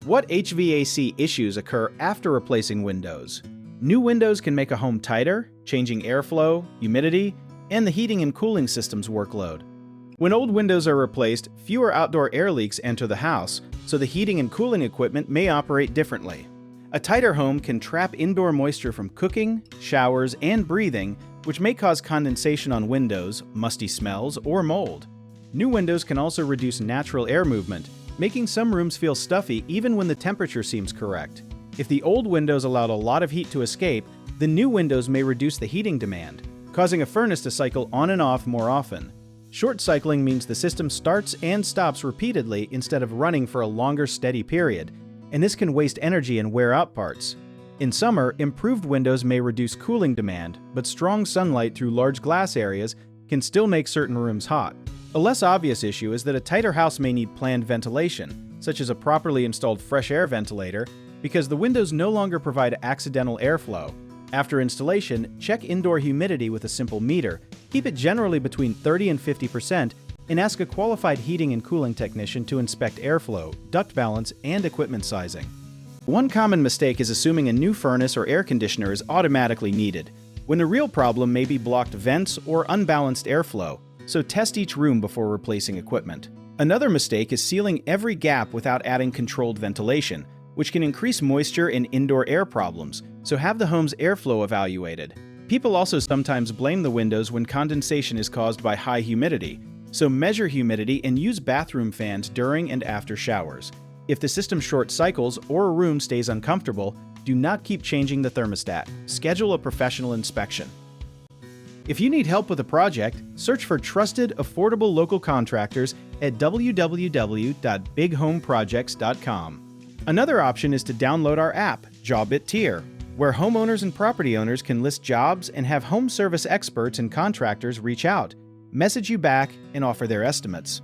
What HVAC issues occur after replacing windows? New windows can make a home tighter, changing airflow, humidity, and the heating and cooling system's workload. When old windows are replaced, fewer outdoor air leaks enter the house, so the heating and cooling equipment may operate differently. A tighter home can trap indoor moisture from cooking, showers, and breathing, which may cause condensation on windows, musty smells, or mold. New windows can also reduce natural air movement, making some rooms feel stuffy even when the temperature seems correct. If the old windows allowed a lot of heat to escape, the new windows may reduce the heating demand, causing a furnace to cycle on and off more often. Short cycling means the system starts and stops repeatedly instead of running for a longer, steady period, and this can waste energy and wear out parts. In summer, improved windows may reduce cooling demand, but strong sunlight through large glass areas can still make certain rooms hot. A less obvious issue is that a tighter house may need planned ventilation, such as a properly installed fresh air ventilator, because the windows no longer provide accidental airflow. After installation, check indoor humidity with a simple meter, keep it generally between 30 and 50%, and ask a qualified heating and cooling technician to inspect airflow, duct balance, and equipment sizing. One common mistake is assuming a new furnace or air conditioner is automatically needed, when the real problem may be blocked vents or unbalanced airflow, so test each room before replacing equipment. Another mistake is sealing every gap without adding controlled ventilation, which can increase moisture and indoor air problems, so have the home's airflow evaluated. People also sometimes blame the windows when condensation is caused by high humidity, so measure humidity and use bathroom fans during and after showers. If the system short cycles or a room stays uncomfortable, do not keep changing the thermostat. Schedule a professional inspection. If you need help with a project, search for trusted, affordable local contractors at www.bighomeprojects.com. Another option is to download our app, Job It Tier, where homeowners and property owners can list jobs and have home service experts and contractors reach out, message you back, and offer their estimates.